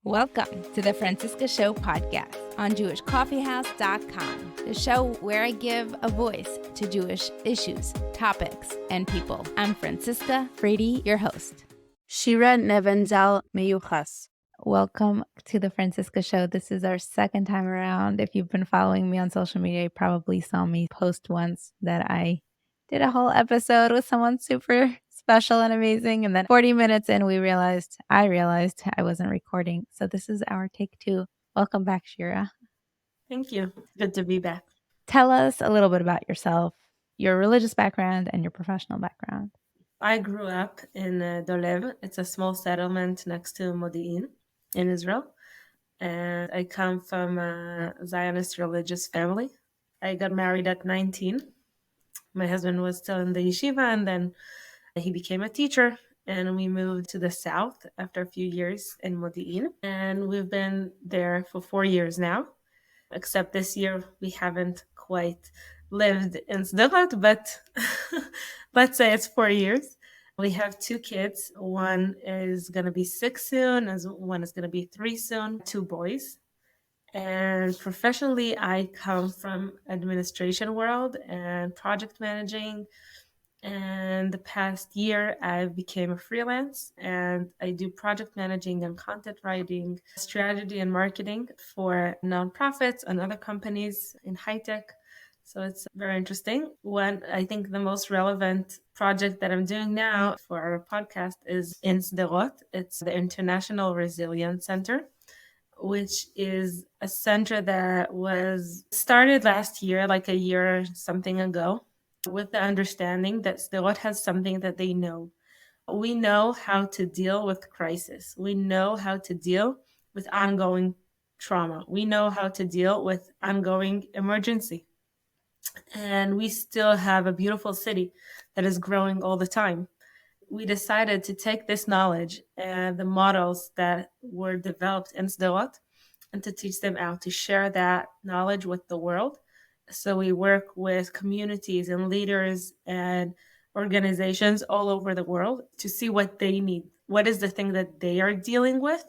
Welcome to the Franciska Show podcast on JewishCoffeehouse.com, the show where I give a voice to Jewish issues, topics, and people. I'm Franciska Frady, your host. Shira Nebenzahl Meuchas. Welcome to the Franciska Show. This is our second time around. If you've been following me on social media, you probably saw me post once that I did a whole episode with someone super special and amazing. And then 40 minutes in, I realized I wasn't recording. So this is our take two. Welcome back, Shira. Thank you. Good to be back. Tell us a little bit about yourself, your religious background, and your professional background. I grew up in Dolev. It's a small settlement next to Modi'in in Israel. And I come from a Zionist religious family. I got married at 19. My husband was still in the yeshiva, and then he became a teacher. And we moved to the south after a few years in Modi'in. And we've been there for 4 years now. Except this year we haven't quite lived in Sderot, but let's say it's 4 years. We have 2 kids. One is going to be 6 soon, as one is going to be 3 soon, 2 boys. And professionally, I come from administration world and project managing. And the past year, I became a freelance and I do project managing and content writing, strategy and marketing for nonprofits and other companies in high tech. So it's very interesting. I think the most relevant project that I'm doing now for our podcast is in Sderot. It's the International Resilience Center, which is a center that was started last year, like a year something ago, with the understanding that Sderot has something that they know. We know how to deal with crisis. We know how to deal with ongoing trauma. We know how to deal with ongoing emergency. And we still have a beautiful city that is growing all the time. We decided to take this knowledge and the models that were developed in Sderot and to teach them out, to share that knowledge with the world. So we work with communities and leaders and organizations all over the world to see what they need. What is the thing that they are dealing with?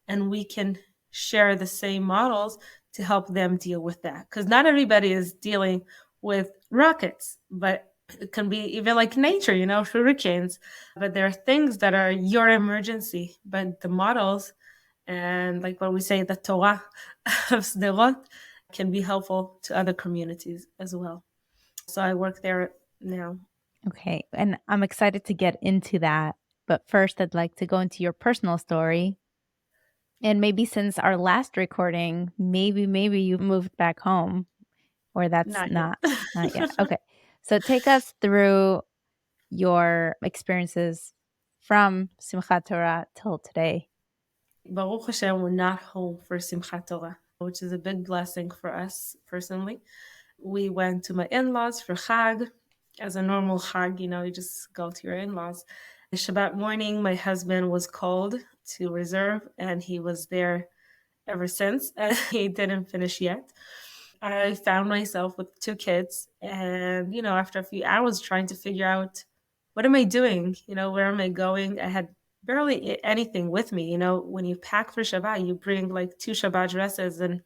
And we can share the same models to help them deal with that. Because not everybody is dealing with rockets, but it can be even like nature, hurricanes. But there are things that are your emergency, but the models and like what we say, the Torah of Sderot can be helpful to other communities as well. So I work there now. Okay. And I'm excited to get into that. But first, I'd like to go into your personal story. And maybe since our last recording, maybe you moved back home, or that's not yet. Okay. So take us through your experiences from Simchat Torah till today. Baruch Hashem, we're not home for Simchat Torah, which is a big blessing for us personally. We went to my in-laws for Chag. As a normal Chag, you just go to your in-laws. Shabbat morning, my husband was called to reserve, and he was there ever since. He didn't finish yet. I found myself with 2 kids, and, after a few hours trying to figure out, what am I doing? Where am I going? I had barely anything with me. When you pack for Shabbat, you bring like 2 Shabbat dresses and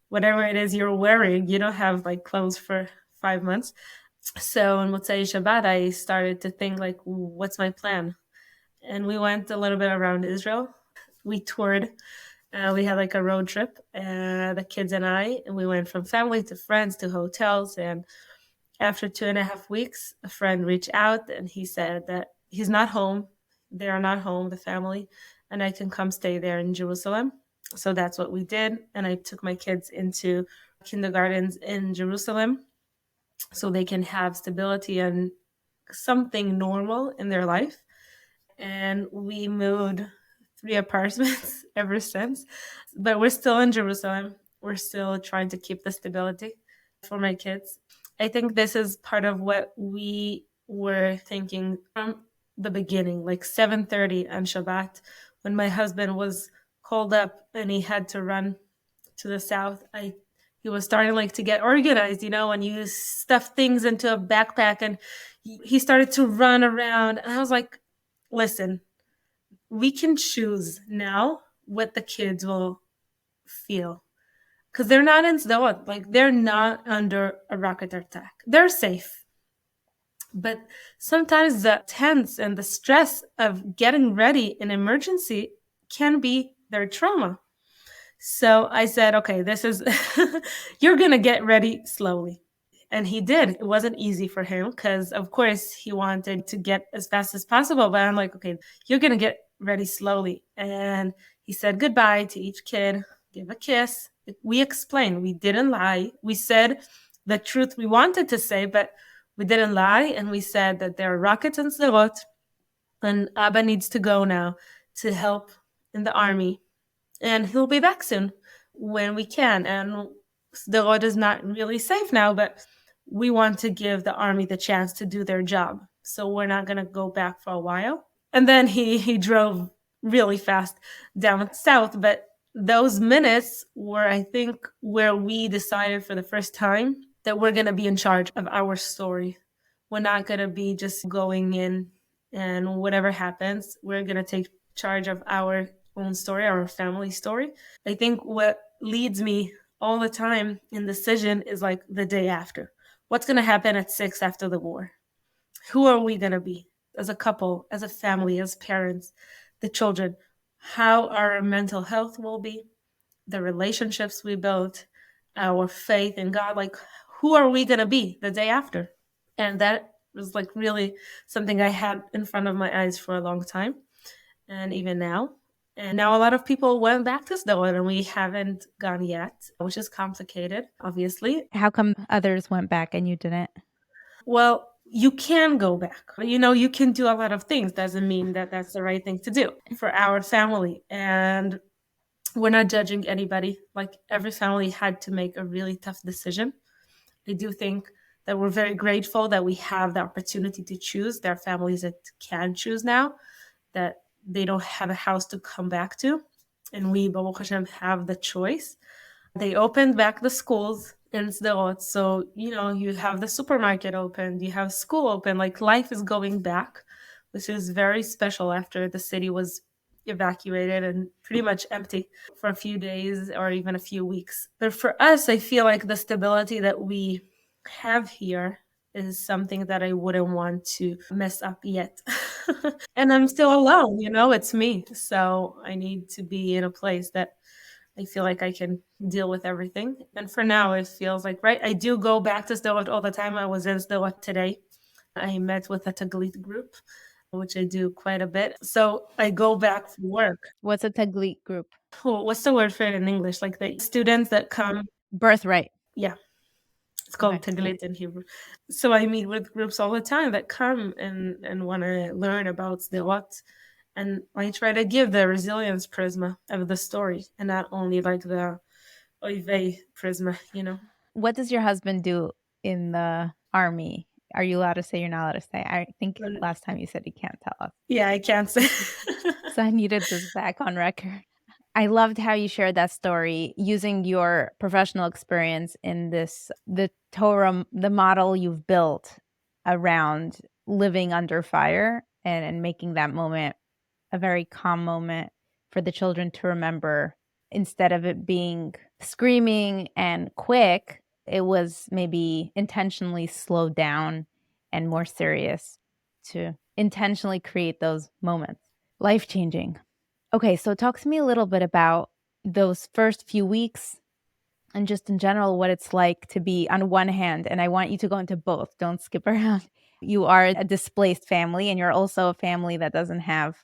whatever it is you're wearing. You don't have like clothes for 5 months. So on Motzei Shabbat, I started to think like, what's my plan? And we went a little bit around Israel. We toured. We had like a road trip, the kids and I, and we went from family to friends to hotels. And after 2.5 weeks, a friend reached out and he said that he's not home. They are not home, the family, and I can come stay there in Jerusalem. So that's what we did. And I took my kids into kindergartens in Jerusalem so they can have stability and something normal in their life. And we moved 3 apartments ever since, but we're still in Jerusalem. We're still trying to keep the stability for my kids. I think this is part of what we were thinking from the beginning, like 7:30 on Shabbat, when my husband was called up and he had to run to the south. He was starting like to get organized, when you stuff things into a backpack, and he started to run around. And I was like, listen, we can choose now what the kids will feel. Because they're not in Sderot, like they're not under a rocket attack. They're safe. But sometimes the tense and the stress of getting ready in emergency can be their trauma. So I said, okay, this is, you're going to get ready slowly. And he did. It wasn't easy for him because, of course, he wanted to get as fast as possible. But I'm like, okay, you're going to get ready slowly. And he said goodbye to each kid, give a kiss. We explained, we didn't lie. We said the truth we wanted to say, but we didn't lie. And we said that there are rockets in Sderot and Abba needs to go now to help in the army. And he'll be back soon when we can. And the road is not really safe now, but we want to give the army the chance to do their job. So we're not going to go back for a while. And then he drove really fast down south. But those minutes were, I think, where we decided for the first time that we're going to be in charge of our story. We're not going to be just going in and whatever happens, we're going to take charge of our own story, our family story. I think what leads me all the time in decision is like the day after. What's going to happen at 6 after the war? Who are we going to be as a couple, as a family, as parents, the children? How our mental health will be, the relationships we built, our faith in God. Like, who are we going to be the day after? And that was like really something I had in front of my eyes for a long time. And even now. And now a lot of people went back to Sderot and we haven't gone yet, which is complicated, obviously. How come others went back and you didn't? Well, you can go back. You know, you can do a lot of things. Doesn't mean that that's the right thing to do for our family. And we're not judging anybody. Like every family had to make a really tough decision. I do think that we're very grateful that we have the opportunity to choose. There are families that can choose now, that they don't have a house to come back to. And we, Baruch Hashem, have the choice. They opened back the schools in Sderot. So, you know, you have the supermarket open, you have school open, like life is going back, which is very special after the city was evacuated and pretty much empty for a few days or even a few weeks. But for us, I feel like the stability that we have here is something that I wouldn't want to mess up yet. And I'm still alone, you know, it's me. So I need to be in a place that I feel like I can deal with everything. And for now, it feels like, right, I do go back to Sderot all the time. I was in Sderot today. I met with a Taglit group, which I do quite a bit. So I go back for work. What's a Taglit group? Oh, what's the word for it in English? Like the students that come. Birthright. Yeah. It's called Okay. Taglit in Hebrew. So I meet with groups all the time that come and want to learn about Sderot. And I try to give the resilience prisma of the story and not only like the oivei prisma, you know. What does your husband do in the army? Are you allowed to say? You're not allowed to say? I think last time you said you can't tell us. Yeah, I can't say. So I needed this back on record. I loved how you shared that story using your professional experience in this, the Torah, the model you've built around living under fire and making that moment a very calm moment for the children to remember. Instead of it being screaming and quick, it was maybe intentionally slowed down and more serious to intentionally create those moments. Life-changing. Okay, so talk to me a little bit about those first few weeks and just in general what it's like to be on one hand, and I want you to go into both, don't skip around. You are a displaced family and you're also a family that doesn't have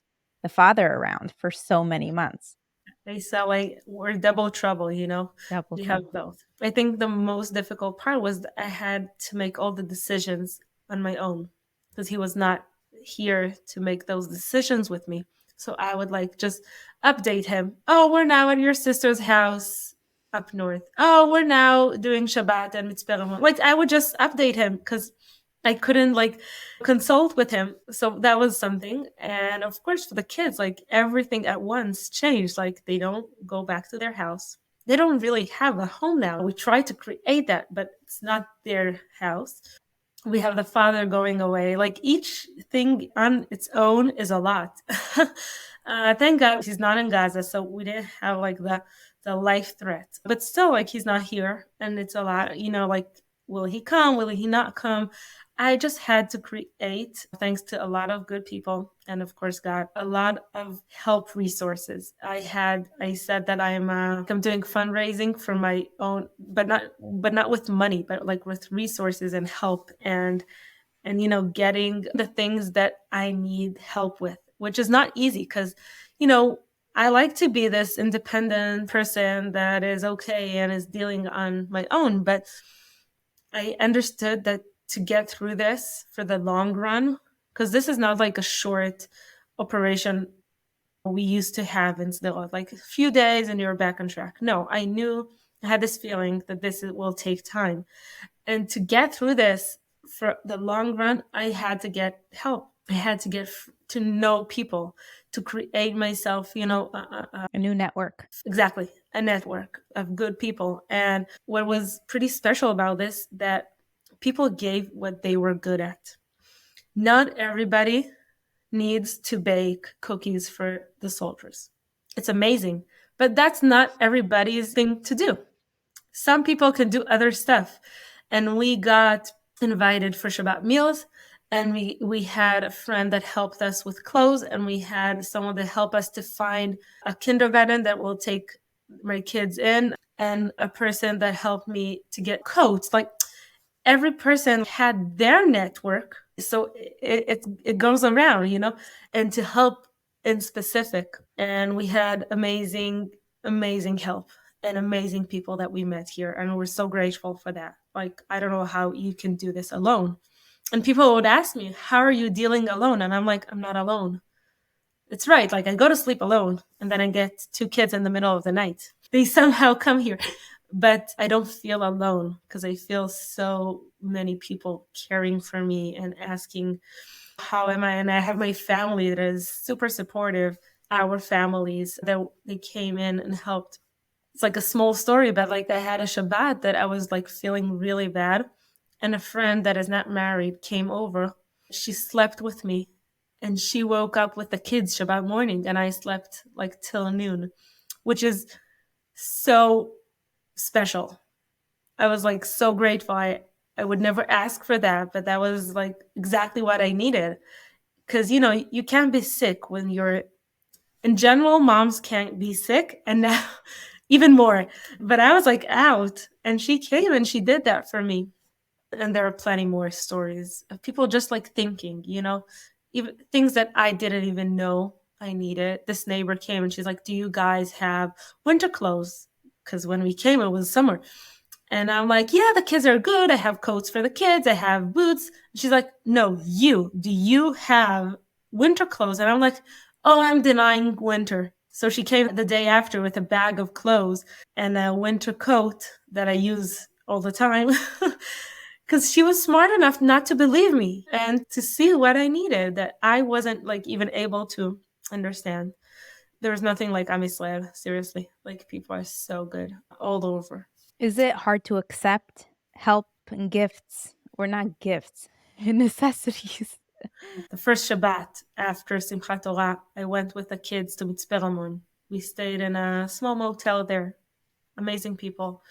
the father around for so many months. They sound like we're double trouble, you know. Double We trouble. have both. I think the most difficult part was that I had to make all the decisions on my own because he was not here to make those decisions with me. So I would like just update him. Oh, we're now at your sister's house up north. Oh, we're now doing Shabbat and Mitzvah. Like I would just update him because I couldn't like consult with him. So that was something. And of course, for the kids, like everything at once changed. Like they don't go back to their house. They don't really have a home now. We try to create that, but it's not their house. We have the father going away. Like each thing on its own is a lot. Thank God he's not in Gaza, so we didn't have like the life threat. But still, like, he's not here, and it's a lot, like, will he come? Will he not come? I just had to create, thanks to a lot of good people and of course God, a lot of help resources. I said that I'm doing fundraising for my own, but not with money, but like with resources and help and getting the things that I need help with, which is not easy because I like to be this independent person that is okay and is dealing on my own, but I understood that to get through this for the long run, because this is not like a short operation we used to have in Sderot, like a few days and you're back on track. No, I had this feeling that will take time. And to get through this for the long run, I had to get help. I had to get to know people, to create myself, A new network. exactly, a network of good people. And what was pretty special about this, that people gave what they were good at. Not everybody needs to bake cookies for the soldiers. It's amazing, but that's not everybody's thing to do. Some people can do other stuff. And we got invited for Shabbat meals, and we had a friend that helped us with clothes, and we had someone that helped us to find a kindergarten that will take my kids in, and a person that helped me to get coats. Like, every person had their network, so it goes around, and to help in specific. And we had amazing help and amazing people that we met here, and we're so grateful for that. Like, I don't know how you can do this alone. And people would ask me, how are you dealing alone? And I'm like, I'm not alone. It's right. Like, I go to sleep alone, and then I get two kids in the middle of the night. They somehow come here, but I don't feel alone because I feel so many people caring for me and asking, how am I? And I have my family that is super supportive. Our families that they came in and helped. It's like a small story, but like, I had a Shabbat that I was like feeling really bad, and a friend that is not married came over. She slept with me, and she woke up with the kids Shabbat morning, and I slept like till noon, which is so special. I was like so grateful. I would never ask for that, but that was like exactly what I needed. Because, you can't be sick when you're, in general, moms can't be sick. And now even more. But I was like out, and she came and she did that for me. And there are plenty more stories of people just like thinking, even things that I didn't even know I needed. This neighbor came and she's like, do you guys have winter clothes? Because when we came, it was summer. And I'm like, yeah, the kids are good. I have coats for the kids. I have boots. And she's like, no, do you have winter clothes? And I'm like, oh, I'm denying winter. So she came the day after with a bag of clothes and a winter coat that I use all the time. Because she was smart enough not to believe me and to see what I needed that I wasn't like even able to understand. There was nothing like Amidst, seriously. Like, people are so good all over. Is it hard to accept help and gifts, or not gifts, necessities? The first Shabbat after Simchat Torah, I went with the kids to Displacement. We stayed in a small motel there. Amazing people.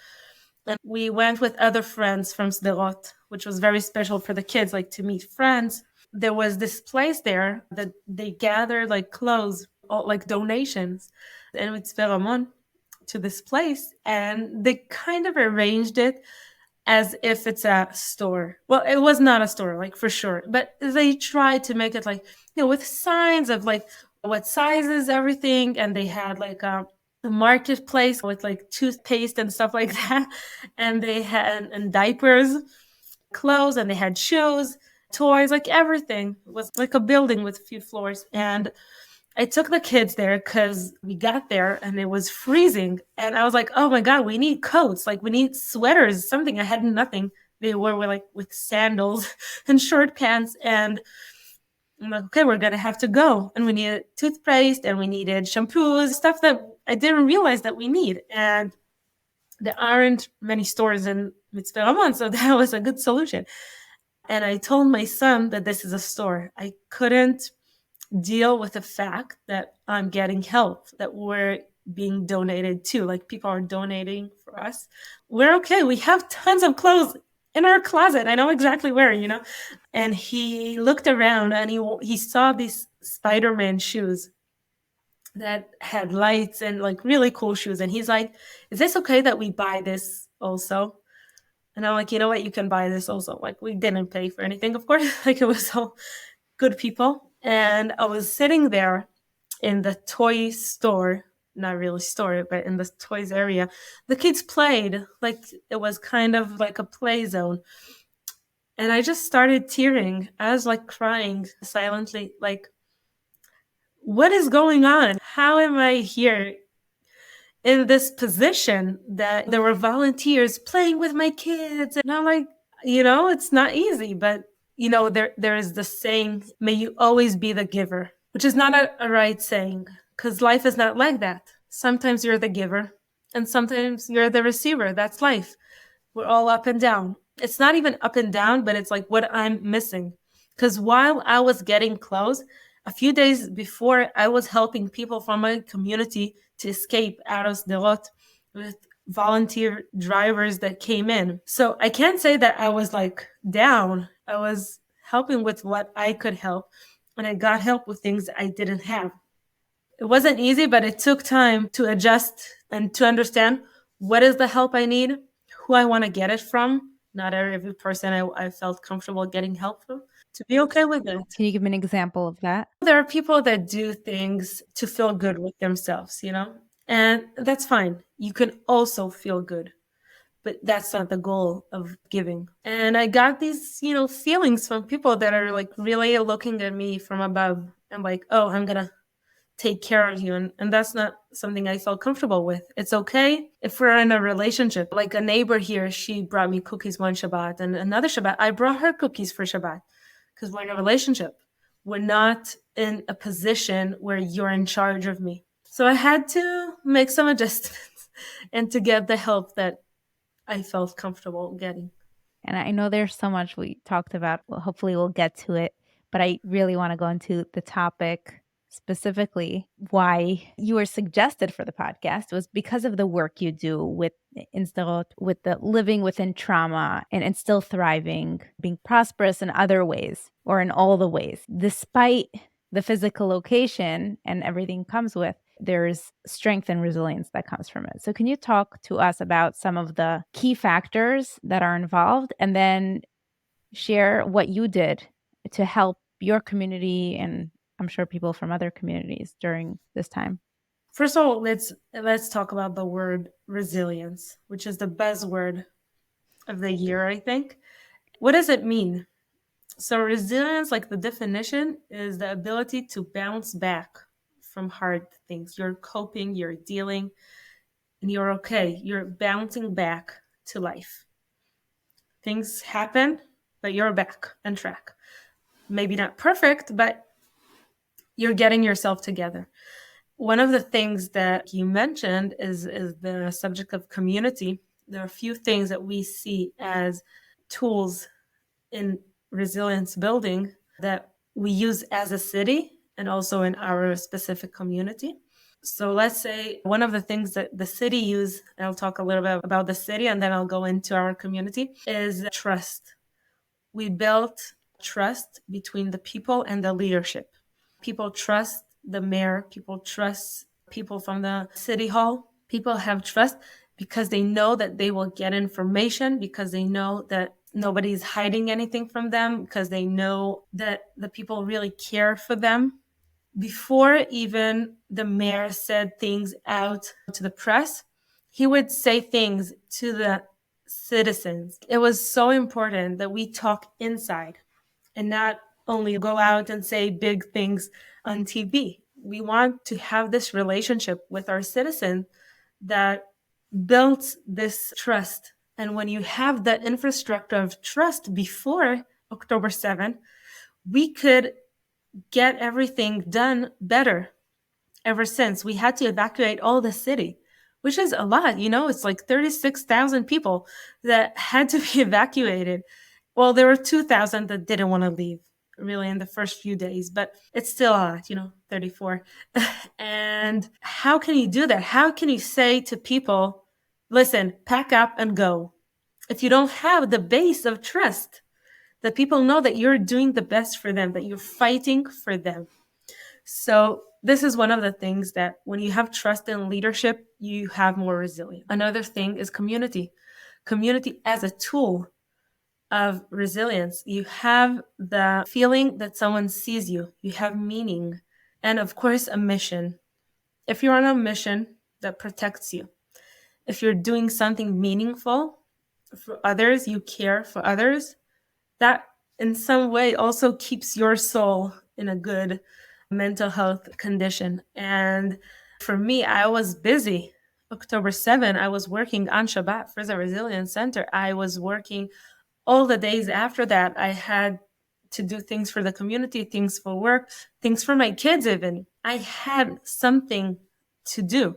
And we went with other friends from Sderot, which was very special for the kids, like to meet friends. There was this place there that they gathered like clothes, like donations, and with Sderot to this place, and they kind of arranged it as if it's a store. Well, it was not a store, like, for sure, but they tried to make it like, with signs of like what sizes, everything, and they had like a marketplace with like toothpaste and stuff like that, and they had and diapers, clothes, and they had shoes, toys, like everything. It was like a building with a few floors. And I took the kids there because we got there and it was freezing. And I was like, oh my God, we need coats. Like, we need sweaters, something. I had nothing. They were like with sandals and short pants. And I'm like, okay, we're going to have to go. And we needed toothpaste and we needed shampoos, stuff that I didn't realize that we need. And there aren't many stores in Mitzvah, so that was a good solution. And I told my son that this is a store. I couldn't deal with the fact that I'm getting help, that we're being donated to, like people are donating for us. We're okay. We have tons of clothes in our closet. I know exactly where, And he looked around and he saw these Spider-Man shoes that had lights and like really cool shoes. And he's like, is this okay that we buy this also? And I'm like, you know what? You can buy this also. Like, we didn't pay for anything, of course. Like, it was all good people. And I was sitting there in the toy store, not really store, but in the toys area. The kids played, like it was kind of like a play zone. And I just started tearing. I was like crying silently, like, what is going on? How am I here in this position that there were volunteers playing with my kids? And I'm like, it's not easy, but there is the saying, may you always be the giver, which is not a right saying, because life is not like that. Sometimes you're the giver and sometimes you're the receiver. That's life. We're all up and down. It's not even up and down, but it's like what I'm missing. Because while I was getting clothes, a few days before, I was helping people from my community to escape out of Sderot with volunteer drivers that came in. So I can't say that I was like down. I was helping with what I could help. And I got help with things I didn't have. It wasn't easy, but it took time to adjust and to understand what is the help I need, who I want to get it from. Not every person I felt comfortable getting help from. To be okay with it. Can you give me an example of that? There are people that do things to feel good with themselves, and that's fine. You can also feel good, but that's not the goal of giving. And I got these, feelings from people that are like really looking at me from above and like, oh, I'm going to take care of you. And that's not something I felt comfortable with. It's okay if we're in a relationship. Like a neighbor here, she brought me cookies one Shabbat, and another Shabbat, I brought her cookies for Shabbat because we're in a relationship. We're not in a position where you're in charge of me. So I had to make some adjustments and to get the help that I felt comfortable getting. And I know there's so much we talked about. Well, hopefully we'll get to it, but I really want to go into the topic specifically. Why you were suggested for the podcast was because of the work you do with in Sderot, with the living within trauma and still thriving, being prosperous in other ways or in all the ways, despite the physical location and everything comes with. There's strength and resilience that comes from it. So can you talk to us about some of the key factors that are involved and then share what you did to help your community and I'm sure people from other communities during this time? First of all, let's talk about the word resilience, which is the buzzword of the year, I think. What does it mean? So resilience, like the definition, is the ability to bounce back from hard things. You're coping, you're dealing, and you're okay. You're bouncing back to life. Things happen, but you're back on track. Maybe not perfect, but you're getting yourself together. One of the things that you mentioned is the subject of community. There are a few things that we see as tools in resilience building that we use as a city and also in our specific community. So let's say one of the things that the city use, and I'll talk a little bit about the city and then I'll go into our community, is trust. We built trust between the people and the leadership. People trust the mayor, people trust people from the city hall. People have trust because they know that they will get information, because they know that nobody's hiding anything from them, because they know that the people really care for them. Before even the mayor said things out to the press, he would say things to the citizens. It was so important that we talk inside and not only go out and say big things on TV. We want to have this relationship with our citizens that builds this trust. And when you have that infrastructure of trust before October 7th, we could get everything done better. Ever since we had to evacuate all the city, which is a lot, it's like 36,000 people that had to be evacuated. Well, there were 2,000 that didn't want to leave. really in the first few days, but it's still a lot, 34. And how can you do that? How can you say to people, listen, pack up and go, if you don't have the base of trust that people know that you're doing the best for them, that you're fighting for them? So this is one of the things that when you have trust in leadership, you have more resilience. Another thing is community. Community as a tool of resilience. You have the feeling that someone sees you. You have meaning. And of course, a mission. If you're on a mission that protects you, if you're doing something meaningful for others, you care for others, that in some way also keeps your soul in a good mental health condition. And for me, I was busy. October 7, I was working on Shabbat for the Resilience Center. I was working all the days after that. I had to do things for the community, things for work, things for my kids even. I had something to do,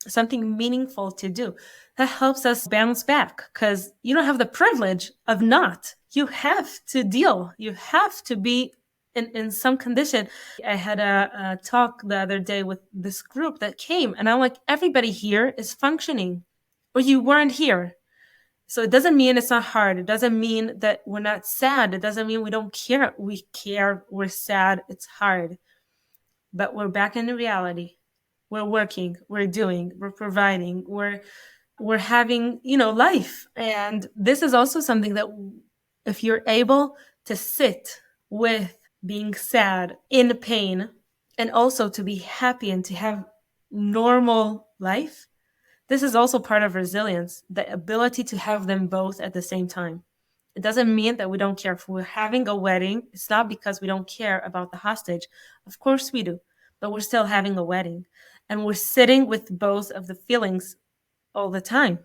something meaningful to do. That helps us bounce back because you don't have the privilege of not. You have to deal. You have to be in some condition. I had a talk the other day with this group that came, and I'm like, everybody here is functioning, or you weren't here. So it doesn't mean it's not hard. It doesn't mean that we're not sad. It doesn't mean we don't care. We care. We're sad. It's hard. But we're back in the reality. We're working. We're doing. We're providing. We're having, life. And this is also something that if you're able to sit with being sad, in pain, and also to be happy and to have normal life, this is also part of resilience, the ability to have them both at the same time. It doesn't mean that we don't care. If we're having a wedding, it's not because we don't care about the hostage. Of course we do, but we're still having a wedding. And we're sitting with both of the feelings all the time.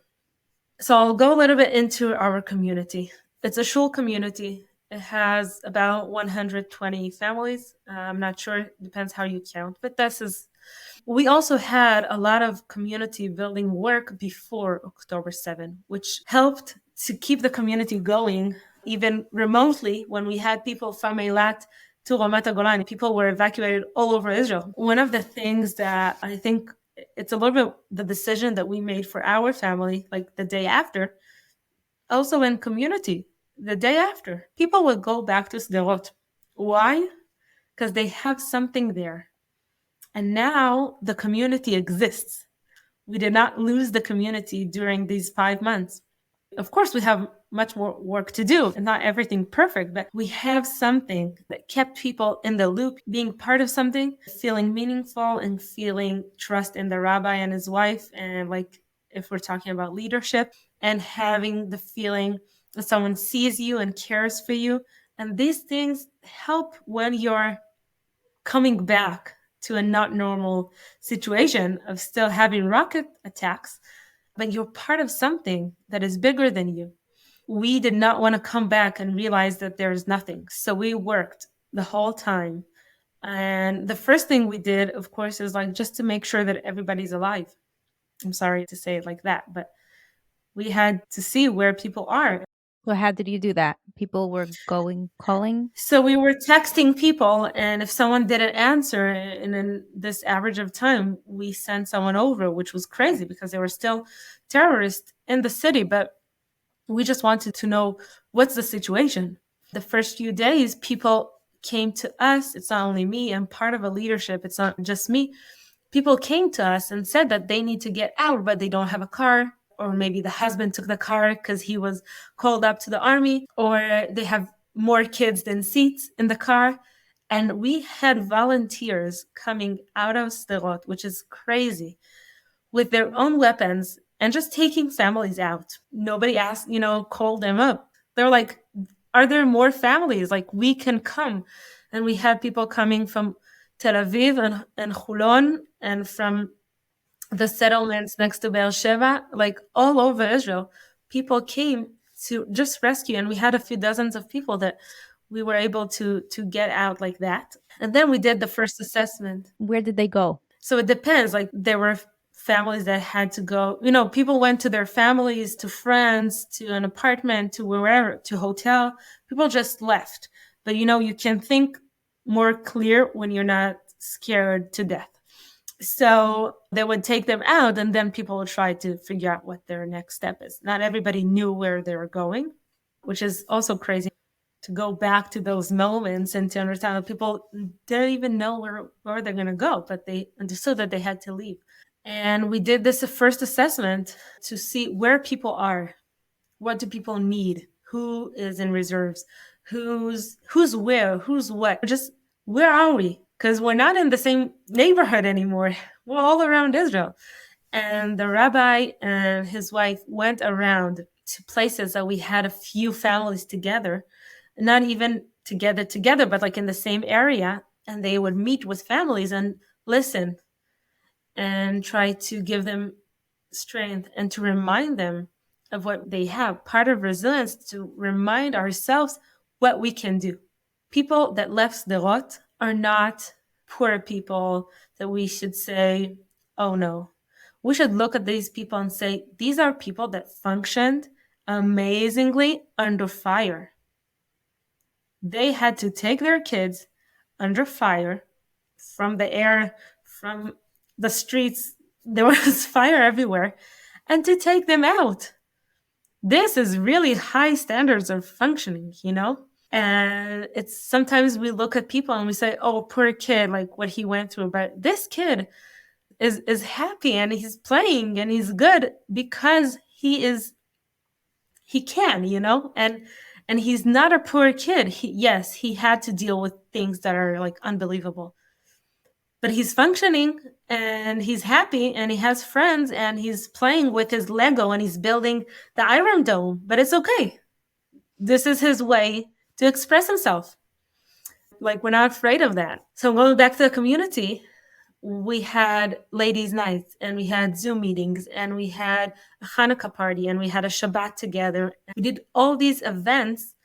So I'll go a little bit into our community. It's a shul community. It has about 120 families. I'm not sure, it depends how you count, but we also had a lot of community building work before October 7, which helped to keep the community going, even remotely, when we had people from Eilat to Ramat HaGolan. People were evacuated all over Israel. One of the things that I think it's a little bit the decision that we made for our family, like the day after, also in community, the day after, people would go back to Sderot. Why? Because they have something there. And now the community exists. We did not lose the community during these 5 months. Of course, we have much more work to do and not everything perfect, but we have something that kept people in the loop, being part of something, feeling meaningful and feeling trust in the rabbi and his wife. And like, if we're talking about leadership, and having the feeling that someone sees you and cares for you. And these things help when you're coming back to a not normal situation of still having rocket attacks, but you're part of something that is bigger than you. We did not want to come back and realize that there's nothing. So we worked the whole time. And the first thing we did, of course, is like just to make sure that everybody's alive. I'm sorry to say it like that, but we had to see where people are. Well, how did you do that? People were calling? So we were texting people, and if someone didn't answer in this average of time, we sent someone over, which was crazy because there were still terrorists in the city. But we just wanted to know what's the situation. The first few days, people came to us. It's not only me. I'm part of a leadership. It's not just me. People came to us and said that they need to get out, but they don't have a car. Or maybe the husband took the car because he was called up to the army, or they have more kids than seats in the car. And we had volunteers coming out of Sderot, which is crazy, with their own weapons and just taking families out. Nobody asked, called them up. They're like, are there more families? Like, we can come. And we had people coming from Tel Aviv and Chulon and from the settlements next to Beersheba, like all over Israel. People came to just rescue, and we had a few dozens of people that we were able to get out like that. And then we did the first assessment. Where did they go? So it depends. Like, there were families that had to go, people went to their families, to friends, to an apartment, to wherever, to hotel. People just left. But you can think more clear when you're not scared to death. So they would take them out, and then people would try to figure out what their next step is. Not everybody knew where they were going, which is also crazy to go back to those moments and to understand that people didn't even know where they're going to go, but they understood that they had to leave. And we did this first assessment to see where people are. What do people need? Who is in reserves? Who's where? Who's what? Just where are we? Because we're not in the same neighborhood anymore. We're all around Israel. And the rabbi and his wife went around to places that we had a few families together, not even together, but like in the same area. And they would meet with families and listen and try to give them strength and to remind them of what they have. Part of resilience to remind ourselves what we can do. People that left Sderot are not poor people that we should say, oh no. We should look at these people and say, these are people that functioned amazingly under fire. They had to take their kids under fire from the air, from the streets. There was fire everywhere, and to take them out. This is really high standards of functioning, And it's sometimes we look at people and we say, oh, poor kid, like what he went through. But this kid is happy and he's playing and he's good because he can, and he's not a poor kid. Yes, he had to deal with things that are like unbelievable. But he's functioning and he's happy and he has friends and he's playing with his Lego and he's building the Iron Dome. But it's okay. This is his way to express himself. Like, we're not afraid of that. So going back to the community, we had ladies' nights and we had Zoom meetings and we had a Hanukkah party and we had a Shabbat together. We did all these events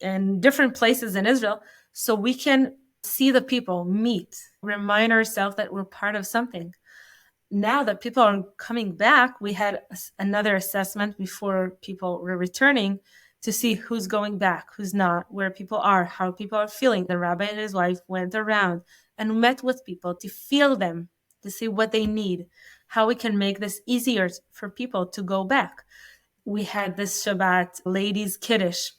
in different places in Israel so we can see the people, meet, remind ourselves that we're part of something. Now that people are coming back, we had another assessment before people were returning to see who's going back, who's not, where people are, how people are feeling. The rabbi and his wife went around and met with people to feel them, to see what they need, how we can make this easier for people to go back. We had this Shabbat ladies' Kiddush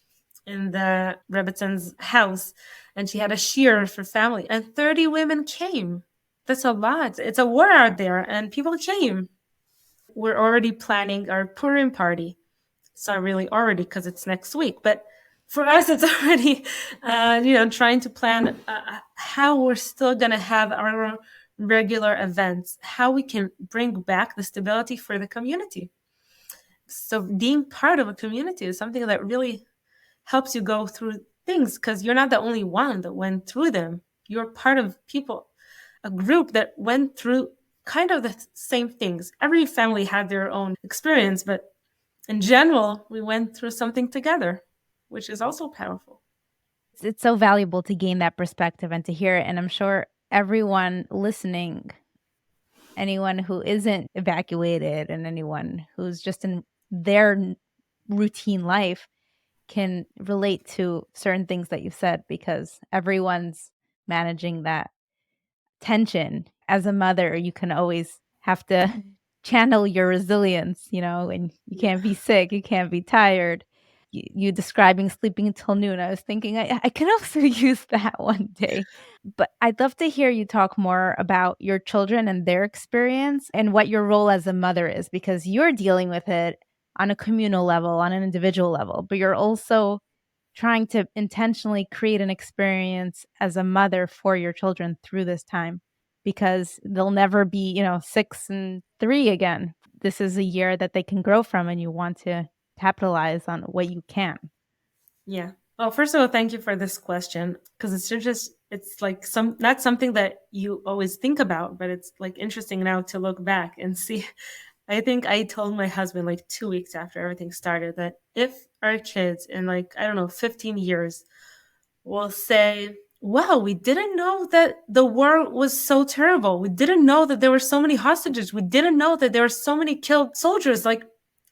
in the Rebbitzon's house, and she had a Shira for family, and 30 women came. That's a lot. It's a war out there, and people came. We're already planning our Purim party. It's not really already because it's next week, but for us, it's already, trying to plan how we're still going to have our regular events, how we can bring back the stability for the community. So being part of a community is something that really helps you go through things because you're not the only one that went through them. You're part of people, a group that went through kind of the same things. Every family had their own experience, but in general, we went through something together, which is also powerful. It's so valuable to gain that perspective and to hear it. And I'm sure everyone listening, anyone who isn't evacuated and anyone who's just in their routine life can relate to certain things that you've said because everyone's managing that tension. As a mother, you can always have to channel your resilience, and you can't be sick, you can't be tired. You describing sleeping until noon. I was thinking I can also use that one day. But I'd love to hear you talk more about your children and their experience and what your role as a mother is, because you're dealing with it on a communal level, on an individual level, but you're also trying to intentionally create an experience as a mother for your children through this time because they'll never be, 6 and 3 again. This is a year that they can grow from and you want to capitalize on what you can. Yeah. Well, first of all, thank you for this question because it's like not something that you always think about, but it's like interesting now to look back and see. I think I told my husband like 2 weeks after everything started that if our kids in 15 years will say, wow, we didn't know that the war was so terrible. We didn't know that there were so many hostages. We didn't know that there were so many killed soldiers. Like,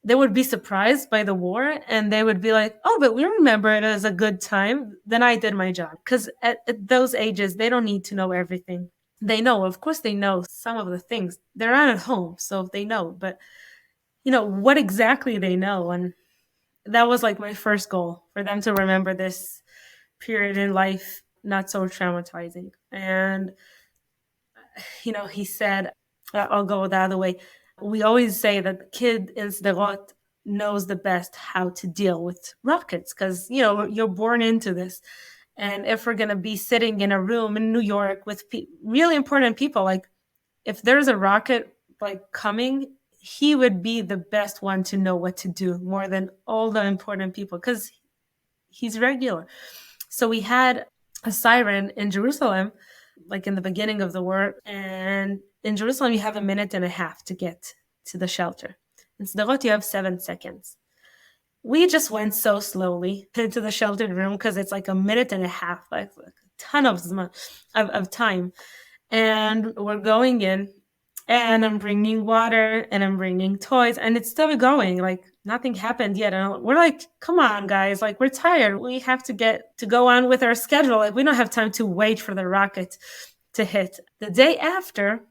they would be surprised by the war and they would be like, oh, but we remember it as a good time. Then I did my job. Because at those ages, they don't need to know everything. They know, of course, they know some of the things. They're not at home, so they know. But, what exactly they know. And that was like my first goal, for them to remember this period in life not so traumatizing. And, he said, I'll go the other way. We always say that the kid in Sderot knows the best how to deal with rockets because, you're born into this. And if we're going to be sitting in a room in New York with really important people, like if there's a rocket like coming, he would be the best one to know what to do more than all the important people because he's regular. So we had a siren in Jerusalem, like in the beginning of the war. And in Jerusalem, you have a minute and a half to get to the shelter. In Sderot, you have 7 seconds. We just went so slowly into the sheltered room because it's like a minute and a half, like a ton of time. And we're going in, and I'm bringing water and I'm bringing toys, and it's still going. Like nothing happened yet. And we're like, come on, guys. Like we're tired. We have to get to go on with our schedule. Like we don't have time to wait for the rocket to hit. The day after,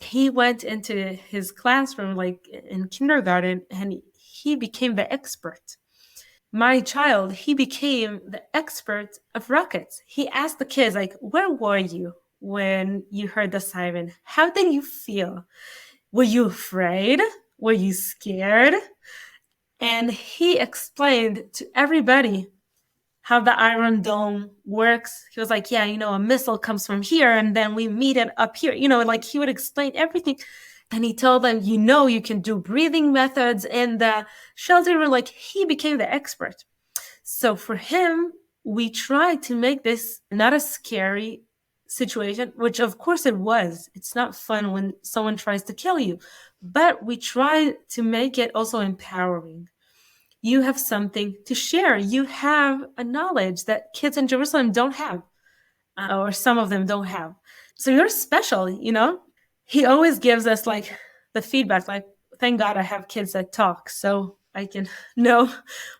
he went into his classroom, like in kindergarten, and he became the expert. My child, he became the expert of rockets. He asked the kids, like, where were you when you heard the siren? How did you feel? Were you afraid? Were you scared? And he explained to everybody how the Iron Dome works. He was like, yeah, a missile comes from here and then we meet it up here. Like he would explain everything. And he told them, you can do breathing methods in the shelter room. Like he became the expert. So for him, we tried to make this not a scary situation, which of course it was. It's not fun when someone tries to kill you, but we try to make it also empowering. You have something to share. You have a knowledge that kids in Jerusalem don't have, or some of them don't have. So you're special, He always gives us like the feedback, like, thank God I have kids that talk so I can know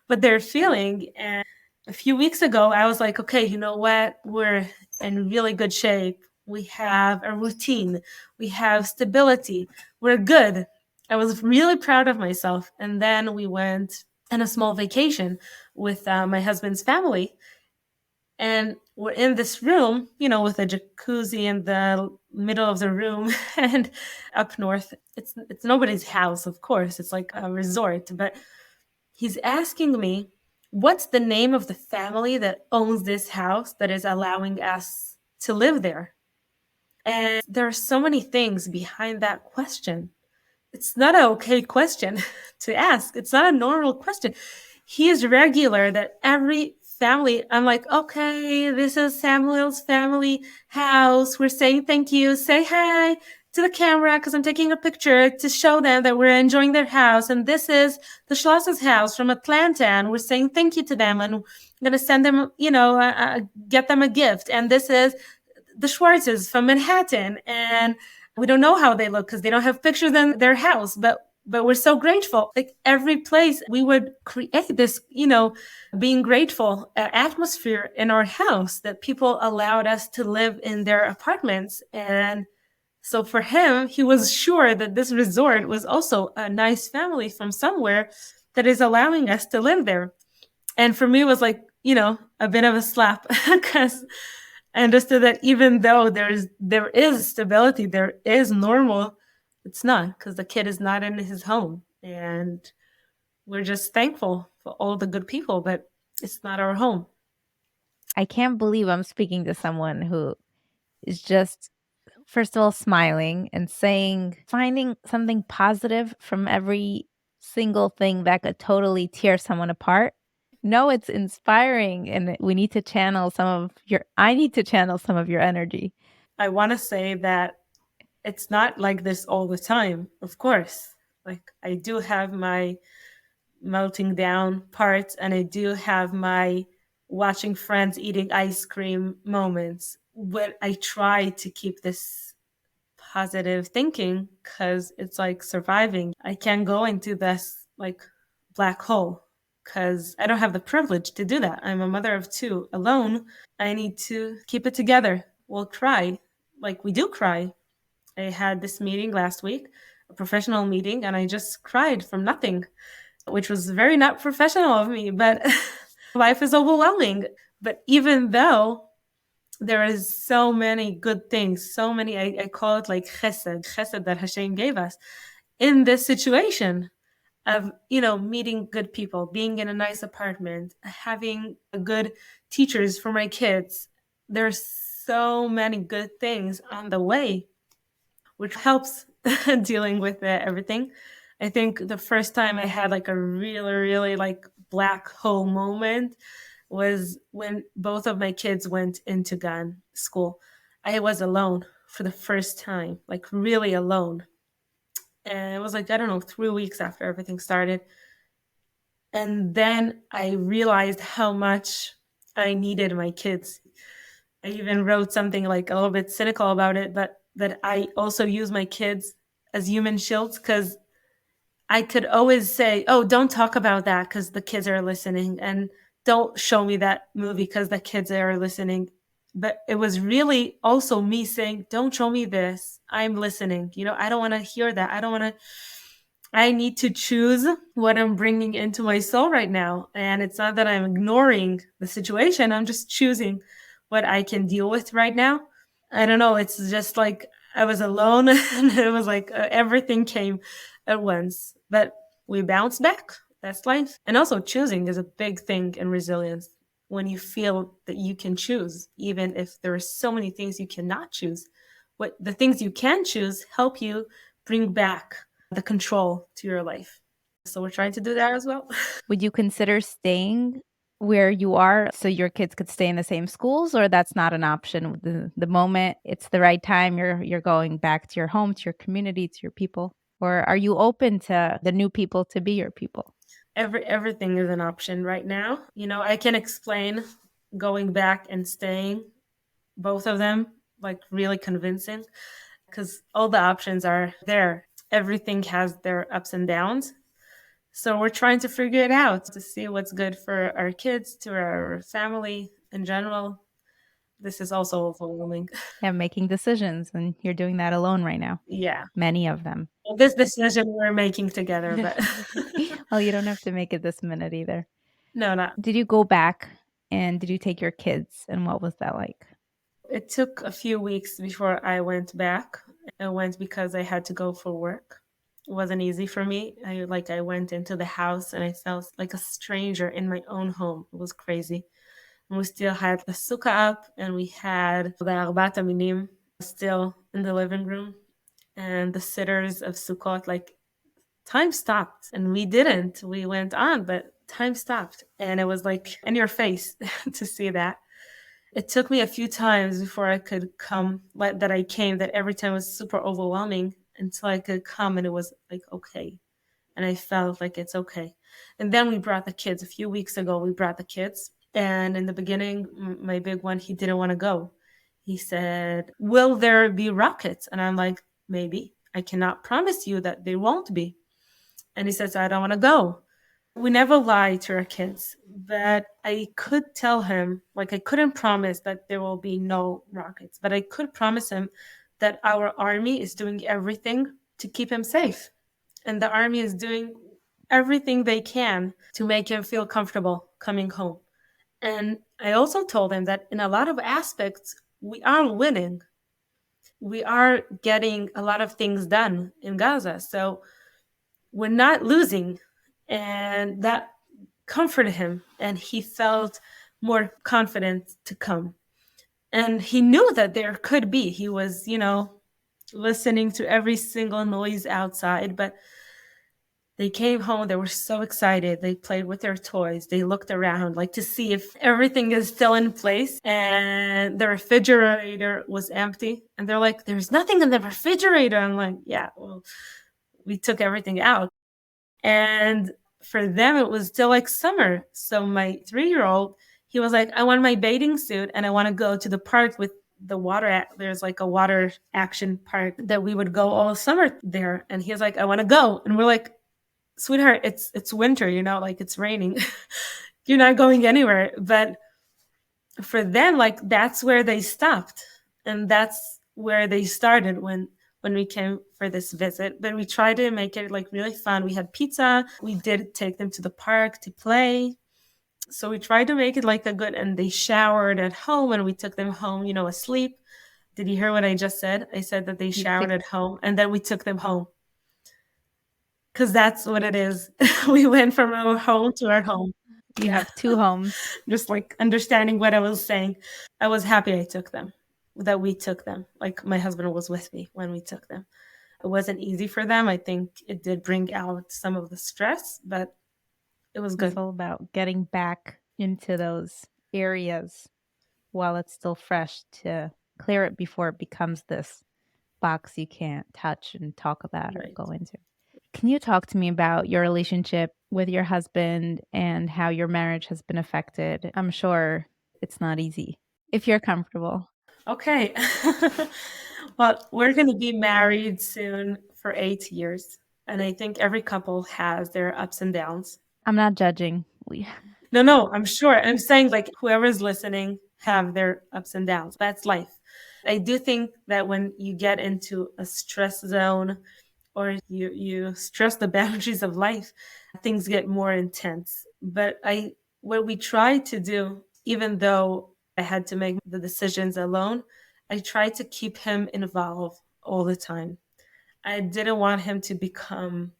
what they're feeling. And a few weeks ago, I was like, okay, you know what? We're in really good shape. We have a routine. We have stability. We're good. I was really proud of myself. And then we went on a small vacation with my husband's family. And we're in this room, with a jacuzzi in the middle of the room. And up north, it's nobody's house, of course. It's like a resort. But he's asking me, what's the name of the family that owns this house that is allowing us to live there? And there are so many things behind that question. It's not an okay question to ask. It's not a normal question. He is regular that every family, I'm like, okay, this is Samuel's family house. We're saying thank you. Say hi to the camera because I'm taking a picture to show them that we're enjoying their house. And this is the Schloss's house from Atlanta. And we're saying thank you to them. And I'm going to send them, get them a gift. And this is the Schwartzes from Manhattan. And we don't know how they look because they don't have pictures in their house, but we're so grateful. Like every place we would create this, being grateful atmosphere in our house that people allowed us to live in their apartments. And so for him, he was sure that this resort was also a nice family from somewhere that is allowing us to live there. And for me, it was like, a bit of a slap because I understood that even though there is stability, there is normal, it's not because the kid is not in his home. And we're just thankful for all the good people, but it's not our home. I can't believe I'm speaking to someone who is just, first of all, smiling and finding something positive from every single thing that could totally tear someone apart. No, it's inspiring, and I need to channel some of your energy. I want to say that it's not like this all the time, of course. Like I do have my melting down parts and I do have my watching friends eating ice cream moments, but I try to keep this positive thinking because it's like surviving. I can't go into this like black hole because I don't have the privilege to do that. I'm a mother of two alone. I need to keep it together. We'll cry. Like we do cry. I had this meeting last week, a professional meeting, and I just cried from nothing, which was very not professional of me, but life is overwhelming. But even though there is so many good things, so many, I call it like chesed that Hashem gave us in this situation of, meeting good people, being in a nice apartment, having good teachers for my kids. There's so many good things on the way, which helps dealing with everything. I think the first time I had like a really, really like black hole moment was when both of my kids went into gun school. I was alone for the first time, like really alone. And it was like, I don't know, 3 weeks after everything started. And then I realized how much I needed my kids. I even wrote something like a little bit cynical about it, but that I also use my kids as human shields because I could always say, oh, don't talk about that because the kids are listening, and don't show me that movie because the kids are listening. But it was really also me saying, don't show me this. I'm listening. I don't want to hear that. I need to choose what I'm bringing into my soul right now. And it's not that I'm ignoring the situation. I'm just choosing what I can deal with right now. I don't know. It's just like I was alone and it was like everything came at once. But we bounced back. That's life. And also, choosing is a big thing in resilience. When you feel that you can choose, even if there are so many things you cannot choose, what the things you can choose help you bring back the control to your life. So we're trying to do that as well. Would you consider staying where you are so your kids could stay in the same schools, or that's not an option? The moment it's the right time, you're going back to your home, to your community, to your people? Or are you open to the new people to be your people? Everything is an option right now. I can explain going back and staying, both of them, like really convincing, because all the options are there. Everything has their ups and downs. So we're trying to figure it out to see what's good for our kids, to our family in general. This is also overwhelming. Yeah, making decisions, and you're doing that alone right now. Yeah. Many of them. Well, this decision we're making together, but Well, you don't have to make it this minute either. no, not. Did you go back and did you take your kids, and what was that like? It took a few weeks before I went back. I went because I had to go for work. It wasn't easy for me. I went into the house and I felt like a stranger in my own home. It was crazy. And we still had the sukkah up, and we had the arbat aminim still in the living room, and the sitters of Sukkot. Like, time stopped, and we didn't. We went on, but time stopped, and it was like in your face to see that. It took me a few times before I could come, like that I came, that every time was super overwhelming until I could come and it was like, okay. And I felt like it's okay. And then we brought the kids. A few weeks ago, we brought the kids. And in the beginning, my big one, he didn't want to go. He said, will there be rockets? And I'm like, maybe. I cannot promise you that there won't be. And he says, I don't want to go. We never lie to our kids, but I could tell him, like, I couldn't promise that there will be no rockets, but I could promise him that our army is doing everything to keep him safe. And the army is doing everything they can to make him feel comfortable coming home. And I also told him that in a lot of aspects, we are winning. We are getting a lot of things done in Gaza. So we're not losing. And that comforted him, and he felt more confident to come. And he knew that there could be. He was, listening to every single noise outside, but they came home. They were so excited. They played with their toys. They looked around, like, to see if everything is still in place. And the refrigerator was empty. And they're like, there's nothing in the refrigerator. I'm like, yeah, well, we took everything out. And for them, it was still like summer. So my 3-year-old, he was like, I want my bathing suit and I want to go to the park with the water. There's like a water action park that we would go all summer there. And he's like, I want to go. And we're like, sweetheart, it's winter, like it's raining. You're not going anywhere. But for them, like that's where they stopped. And that's where they started when we came for this visit. But we tried to make it like really fun. We had pizza. We did take them to the park to play. So we tried to make it like a good, and they showered at home and we took them home, asleep. Did you hear what I just said? I said that they showered at home and then we took them home. Because that's what it is. We went from our home to our home. You have two homes. Just like understanding what I was saying. I was happy that we took them. Like my husband was with me when we took them. It wasn't easy for them. I think it did bring out some of the stress, but it was good. It's all about getting back into those areas while it's still fresh to clear it before it becomes this box you can't touch and talk about or go into. Can you talk to me about your relationship with your husband and how your marriage has been affected? I'm sure it's not easy if you're comfortable. Okay. Well, we're going to be married soon for 8 years. And I think every couple has their ups and downs. I'm not judging. No, I'm sure. I'm saying like whoever's listening have their ups and downs. That's life. I do think that when you get into a stress zone or you stress the boundaries of life, things get more intense. But what we try to do, even though I had to make the decisions alone, I tried to keep him involved all the time. I didn't want him to become,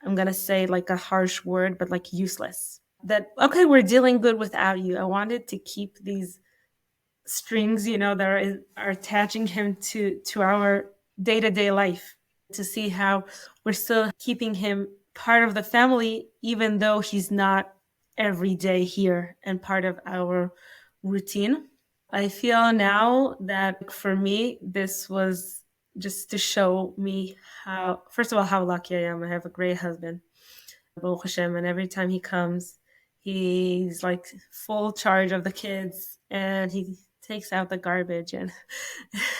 I'm going to say like a harsh word, but like useless. That, okay, we're dealing good without you. I wanted to keep these strings, that are attaching him to our day-to-day life, to see how we're still keeping him part of the family, even though he's not every day here and part of our routine. I feel now that for me, this was just to show me how, first of all, how lucky I am. I have a great husband, Baruch Hashem, and every time he comes, he's like full charge of the kids and he takes out the garbage and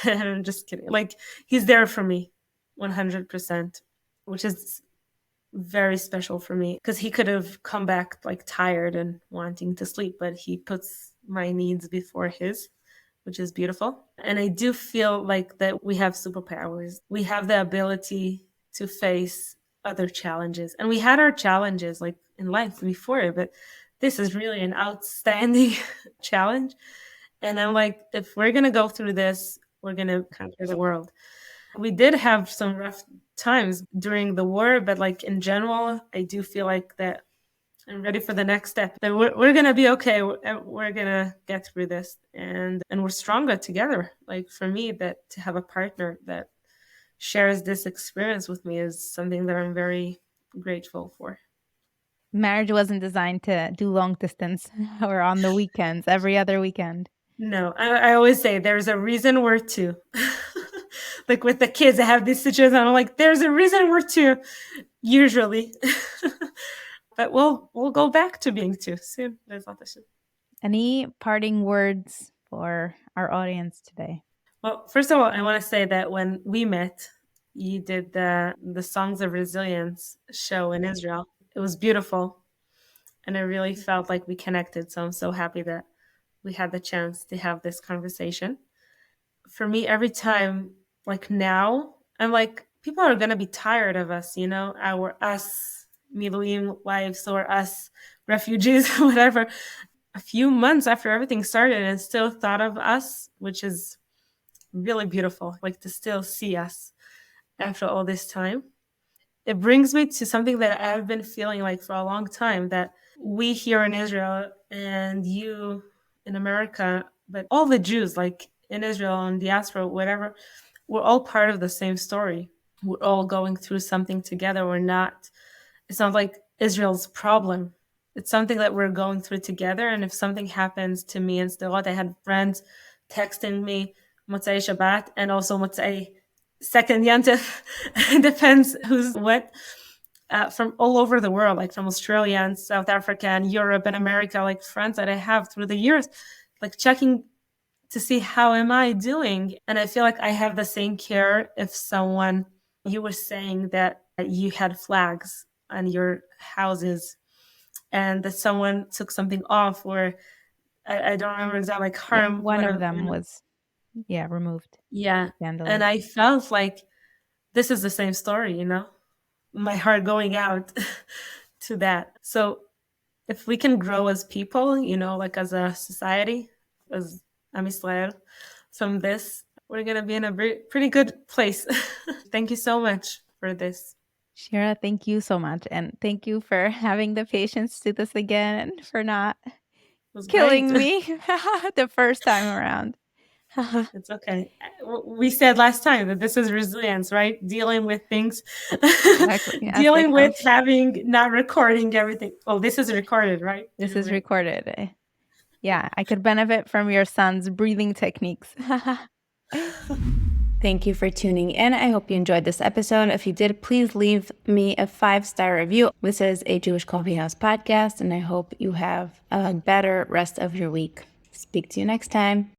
I'm just kidding. Like he's there for me 100%, which is very special for me because he could have come back like tired and wanting to sleep, but he puts my needs before his, which is beautiful. And I do feel like that we have superpowers. We have the ability to face other challenges. And we had our challenges like in life before, but this is really an outstanding challenge. And I'm like, if we're going to go through this, we're going to conquer the world. We did have some rough times during the war, but like in general, I do feel like that I'm ready for the next step. That we're going to be okay. We're going to get through this and we're stronger together. Like for me, that to have a partner that shares this experience with me is something that I'm very grateful for. Marriage wasn't designed to do long distance or on the weekends, every other weekend. No, I always say there's a reason we're two. Like with the kids, I have these situations. I'm like, there's a reason we're two, usually. But we'll go back to being two soon. Any parting words for our audience today? Well, first of all, I want to say that when we met, you did the Songs of Resilience show in Israel. It was beautiful. And I really felt like we connected. So I'm so happy that we had the chance to have this conversation. For me, every time, like now, I'm like, people are going to be tired of us, us Miluim wives or us refugees, whatever. A few months after everything started and still thought of us, which is really beautiful, like to still see us after all this time. It brings me to something that I've been feeling like for a long time, that we here in Israel and you in America, but all the Jews like in Israel and diaspora, whatever, we're all part of the same story. We're all going through something together. It's not like Israel's problem. It's something that we're going through together. And if something happens to me in Sderot, I had friends texting me Motzei Shabbat and also Motzei second Yantif. It depends who's what. From all over the world, like from Australia and South Africa and Europe and America, like friends that I have through the years, like checking to see how am I doing. And I feel like I have the same care if you were saying that you had flags on your houses and that someone took something off, or I don't remember exactly, like harm One one of of them was, removed. yeah. And Vandalism. I felt like this is the same story, you know, my heart going out to that. So if we can grow as people, you know, like as a society, as Amidst, from this, we're going to be in a pretty good place. Thank you so much for this. Shira, thank you so much. And thank you for having the patience to do this again and for not It was great. killing me the first time around. It's okay. We said last time that this is resilience, right? Dealing with things, Exactly. As they dealing come. with having not recording everything. Oh, this is recorded, right? This is recorded. Yeah, I could benefit from your son's breathing techniques. Thank you for tuning in. I hope you enjoyed this episode. If you did, please leave me a 5-star review. This is a Jewish Coffee House podcast, and I hope you have a better rest of your week. Speak to you next time.